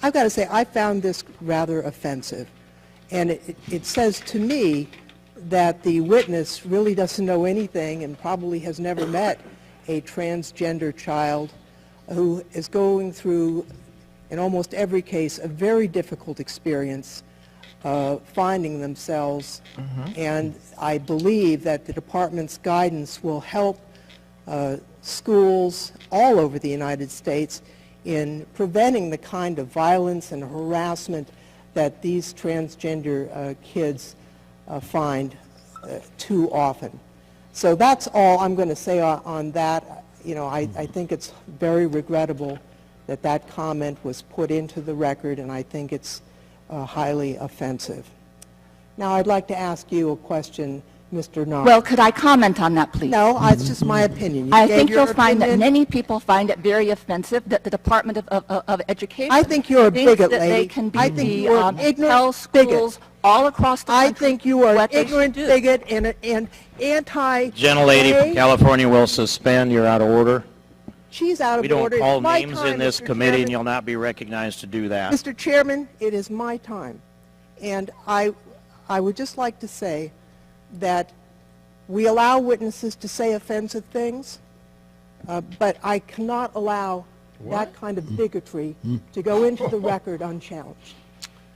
I've got to say, I found this rather offensive. And it says to me that the witness really doesn't know anything and probably has never met a transgender child who is going through, in almost every case, a very difficult experience finding themselves. And I believe that the department's guidance will help schools all over the United States in preventing the kind of violence and harassment that these transgender kids find too often. So that's all I'm going to say on that. You know, I think it's very regrettable that that comment was put into the record, and I think it's highly offensive. Now, I'd like to ask you a question, Mr. Knopf. Well, could I comment on that, please? No, it's just my opinion. You I gave think your you'll find that opinion. many people find it very offensive that the Department of Education I think you're a thinks bigot, that they lady. can I be think you're an tell ignorant schools all across the country I think you are an what they ignorant should do. bigot and anti. Gentlelady from California will suspend. You're out of order. She's out of We don't order. call It's my names time, in this Mr. committee, Chairman. and you'll not be recognized to do that. Mr. Chairman, it is my time. And I would just like to say that we allow witnesses to say offensive things, but I cannot allow that kind of bigotry to go into the record unchallenged.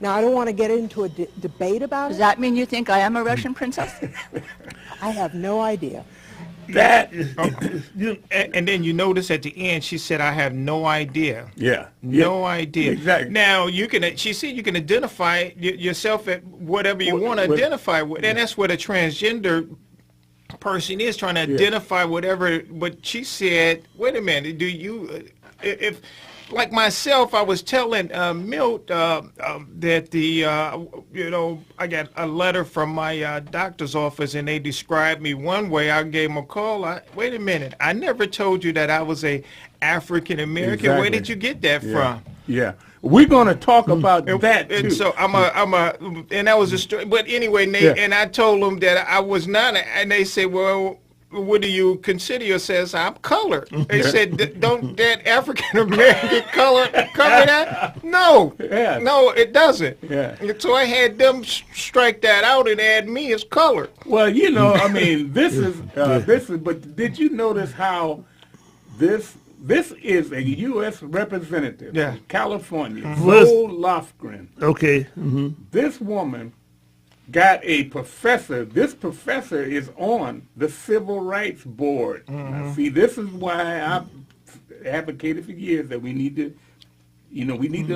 Now, I don't want to get into a debate about Does it. that mean you think I am a Russian princess? I have no idea. That and then you notice at the end she said, "I have no idea." Yeah. No idea. Exactly. Now you can. She said you can identify yourself at whatever you want to identify with, and that's what a transgender person is, trying to identify whatever. But she said, "Wait a minute. Do you? If like myself, I was telling Milt that I got a letter from my doctor's office, and they described me one way. I gave them a call. Wait a minute. I never told you that I was a African American. Where Exactly. did you get that from?" Yeah. We're going to talk about that too. And so and that was a story. But anyway, and I told them that I was not, and they said, "Well, what do you consider yourself?" I'm colored. They said, "Don't that African American color cover that?" No, Yeah. no, it doesn't. Yeah. And so I had them strike that out and add me as colored. Well, I mean, this is, but did you notice how this is a U.S. representative from California, Zoe Lofgren. Okay. This woman got a professor. This professor is on the Civil Rights Board. Now, see, this is why I've advocated for years that we need to,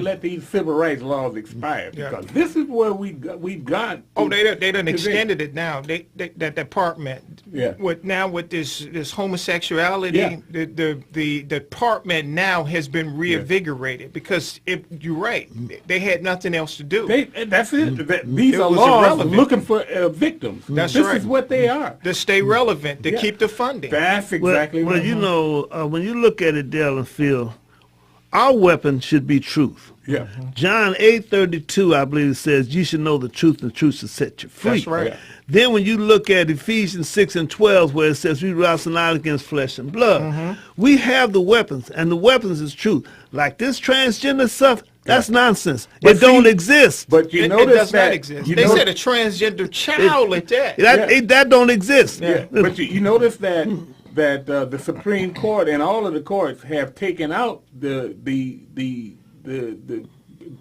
let these civil rights laws expire, because this is where we've got. Oh, they done extended it now. That department. Yeah. With this homosexuality, the department now has been reinvigorated because you're right, they had nothing else to do. That's it. These It are was laws irrelevant. looking for victims. That's this right. is what they are. To stay relevant, to keep the funding. That's exactly Well, right. when you look at it, Dale and Phil, our weapon should be truth. Yeah. John 8:32, I believe, says, "You should know the truth, and the truth should set you free." That's right. Yeah. Then when you look at Ephesians 6:12, where it says, "We wrestle not against flesh and blood," we have the weapons, and the weapons is truth. Like this transgender stuff, that's nonsense. But it don't see, exist. But you It notice does that not exist. you They know- said a transgender child at that. That don't exist. Yeah, but you notice that the Supreme Court and all of the courts have taken out the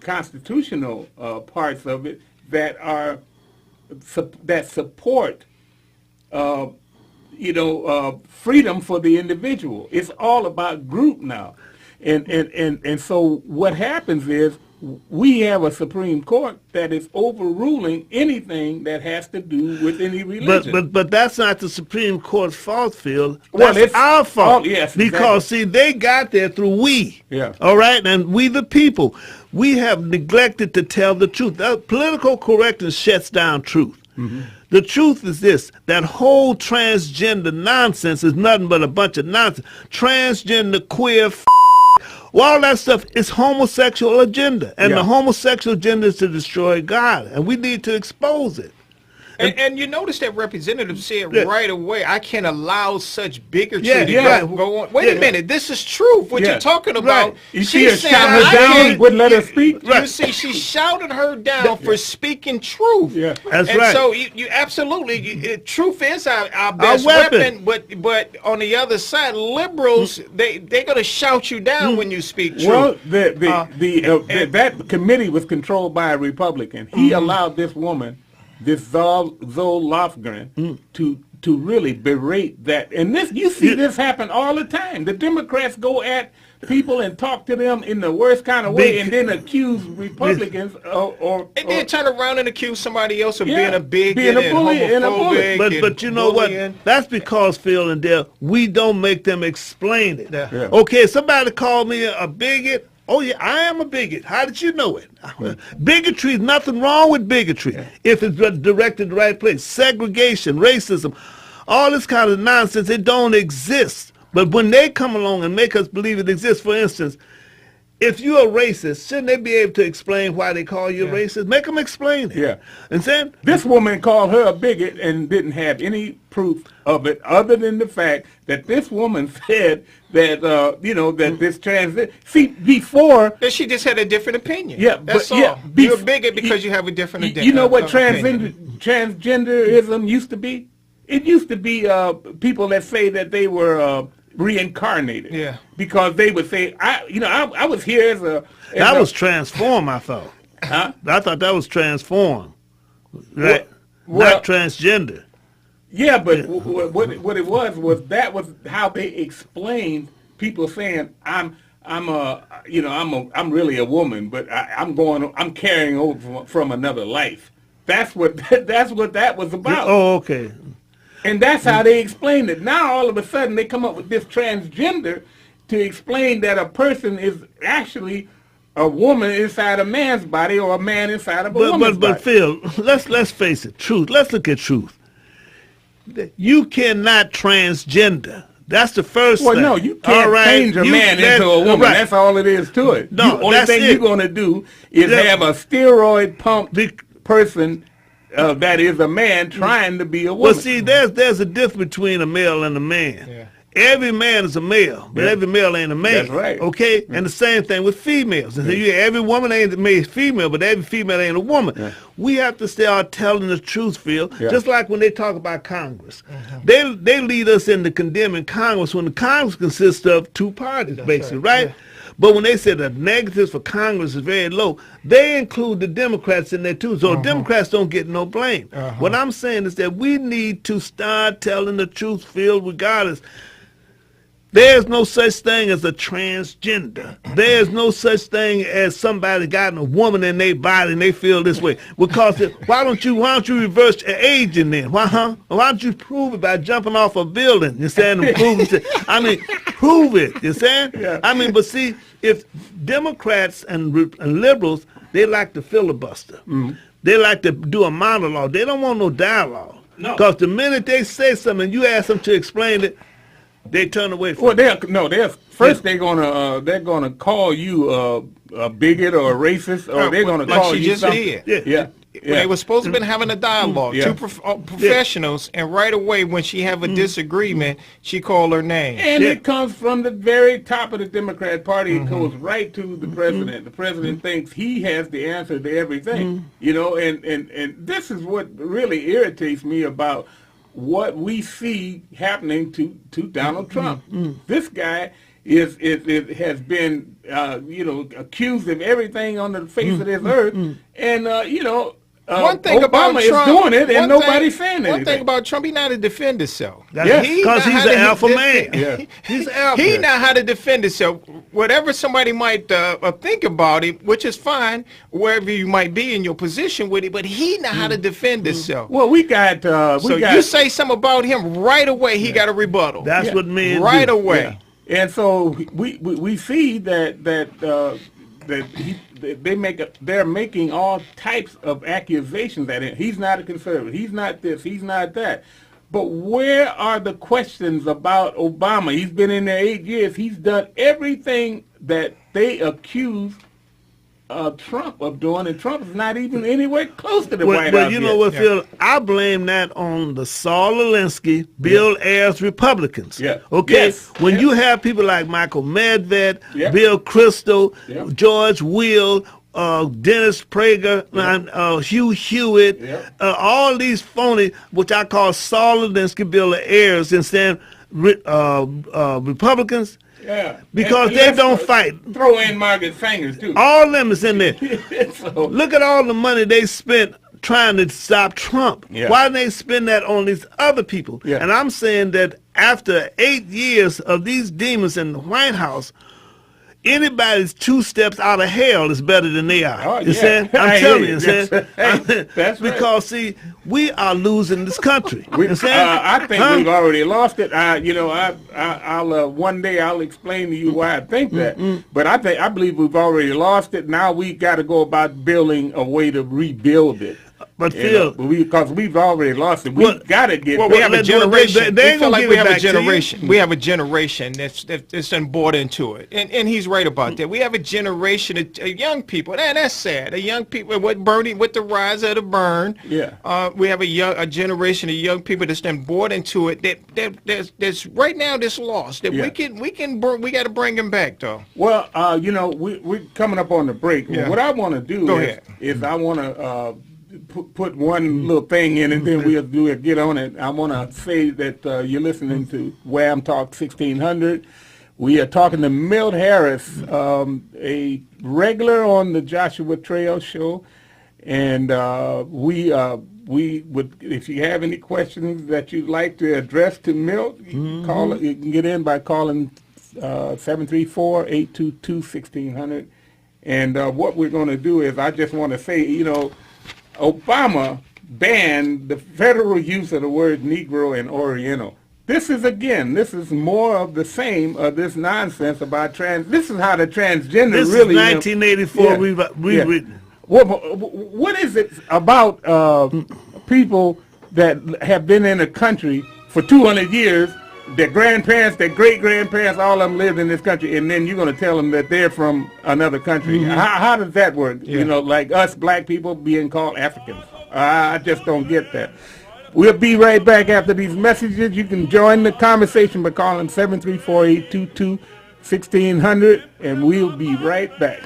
constitutional parts of it that support freedom for the individual. It's all about group now, and so what happens is we have a Supreme Court that is overruling anything that has to do with any religion. But that's not the Supreme Court's fault, Phil. Well, That's it's our fault. yes, Because, see, they got there through we. Yeah. All right? And we, the people, we have neglected to tell the truth. Political correctness shuts down truth. The truth is this: that whole transgender nonsense is nothing but a bunch of nonsense. Transgender, queer, all that stuff is homosexual agenda. And the homosexual agenda is to destroy God. And we need to expose it. And you notice that representative said Yeah. right away, I can't allow such bigotry Yeah, to yeah. go on. Wait a minute, this is truth. What Yeah. you're talking about. You see her saying, shout I her down, can't- wouldn't let her speak. You see, she shouted her down for speaking truth. Yeah. That's and right. so you absolutely, truth is our best weapon. But on the other side, liberals, they're going to shout you down when you speak truth. Well, that committee was controlled by a Republican. He allowed this woman, this Zoe Lofgren, to really berate that. And this, you see this happen all the time. The Democrats go at people and talk to them in the worst kind of way, and then accuse Republicans And then turn around and accuse somebody else of Yeah, being a bigot being a and bully and a bully. homophobic. But you know bullying. what? That's because, Phil and Dale, we don't make them explain it. Yeah. Yeah. Okay, somebody called me a bigot. Oh, yeah, I am a bigot. How did you know it? Bigotry is nothing wrong with bigotry if it's directed the right place. Segregation, racism, all this kind of nonsense, it don't exist. But when they come along and make us believe it exists, for instance, if you're a racist, shouldn't they be able to explain why they call you a racist? Make them explain it. Yeah. And then This woman called her a bigot and didn't have any proof of it other than the fact that this woman said that, that this transit. See, before. That she just had a different opinion. Yeah, that's but, all. yeah, You're a bigot because you have a different You know what opinion. transgenderism used to be? It used to be people that say that they were reincarnated. Yeah. Because they would say, I was here as a. that was transform, I thought. Huh? I thought that was transform. Right? Well- Not transgender. Yeah, but what it was that was how they explained people saying I'm really a woman, but I'm carrying over from another life. That's what that was about. Oh, okay. And that's how they explained it. Now all of a sudden they come up with this transgender to explain that a person is actually a woman inside a man's body or a man inside of a woman's But body. Phil, let's face it. Truth. Let's look at truth. You cannot transgender. That's the first Well, thing. no, you can't All right? change a man into a woman. Right. That's all it is to it. No, the only that's thing it. you're going to do is Yeah. have a steroid pumped person that is a man trying to be a woman. Well, see, there's a difference between a male and a man. Yeah. Every man is a male, but Yeah. every male ain't a man. That's right. Okay? And the same thing with females. And so every woman ain't a female, but every female ain't a woman. Yeah. We have to start telling the truth, Phil. Yeah. Just like when they talk about Congress. They lead us into condemning Congress when the Congress consists of two parties, basically, right? But when they say the negatives for Congress is very low, they include the Democrats in there too. So Democrats don't get no blame. What I'm saying is that we need to start telling the truth, Phil, regardless. There's no such thing as a transgender. There's no such thing as somebody got a woman in their body and they feel this way. Because why don't you reverse aging then? Why don't you prove it by jumping off a building instead of proving it? I mean, prove it. You saying? Yeah. I mean, but see, if Democrats and liberals, they like to filibuster. They like to do a monologue. They don't want no dialogue. No. Because the minute they say something and you ask them to explain it, they turn away from Well, they're gonna call you a bigot or a racist, or they're gonna like call she you just something. did. Yeah. They were supposed to have been having a dialogue, Yeah. two professionals, and right away when she have a disagreement, she called her name. And it comes from the very top of the Democrat Party. It goes right to the president. The president thinks he has the answer to everything. And this is what really irritates me about what we see happening to Donald Trump. This guy has been accused of everything on the face of this earth, and One thing Obama about is Trump, doing it, and one nobody's thing- saying anything. One thing about Trump, he know how to defend himself. That's He because know he's how an to alpha defend- man. Yeah. He's alpha. He know how to defend himself. Whatever somebody might think about him, which is fine, wherever you might be in your position with it, but he know how to defend himself. Well, we got So you say something about him right away, he got a rebuttal. That's what men right do. away. Yeah. And so we see that they're making all types of accusations at him. He's not a conservative. He's not this. He's not that. But where are the questions about Obama? He's been in there 8 years. He's done everything that they accuse Trump of doing, and Trump's not even anywhere close to the Well, White well, House you know yet. what, Phil? I blame that on the Saul Alinsky, Bill Ayers Republicans. Yeah. Okay? Yes. When Yeah. you have people like Michael Medved, Yeah. Bill Kristol, Yeah. George Will, Dennis Prager, Hugh Hewitt, all these phony, which I call Saul Alinsky, Bill Ayers, instead Republicans, Yeah. because And they let's don't fight. Throw in Margaret Sanger, too. All of them is in there. So, Look at all the money they spent trying to stop Trump. Yeah. Why didn't they spend that on these other people? Yeah. And I'm saying that after 8 years of these demons in the White House, anybody's 2 steps out of hell is better than they are. Oh, You yeah. saying? I I'm hear telling you. you. Saying? That's right. Because see, we are losing this country. We, You saying? I think Huh? we've already lost it. I'll one day I'll explain to you why I think that. But I believe we've already lost it. Now we got to go about building a way to rebuild it. But Phil, Because we've already lost it. Well- We've got to get. Well, we have a they- generation. they we ain't feel gonna like give we it have a back to you. generation. We have a generation that's done bought into it, and he's right about that. We have a generation of young people, and that's sad. A young people with the rise of the burn. Yeah. We have a generation of young people that's done bought into it. That's right now that's lost. That Yeah. we got to bring them back though. Well, we're coming up on the break. Yeah. What I want to do Go ahead. is I want to put one little thing in, and then we'll get on it. I want to say that you're listening to Wham Talk 1600. We are talking to Milt Harris, a regular on the Joshua Trail show, and we would, if you have any questions that you'd like to address to Milt, you can get in by calling 734-822-1600. And what we're going to do is, I just want to say, Obama banned the federal use of the word Negro and Oriental. This is more of the same of this nonsense about This is how the transgender this really. is 1984 rewritten. What is it about people that have been in a country for 200 years? Their grandparents, their great-grandparents, all of them lived in this country, and then you're going to tell them that they're from another country. How does that work? Yeah. Like us black people being called Africans. I just don't get that. We'll be right back after these messages. You can join the conversation by calling 734-822-1600, and we'll be right back.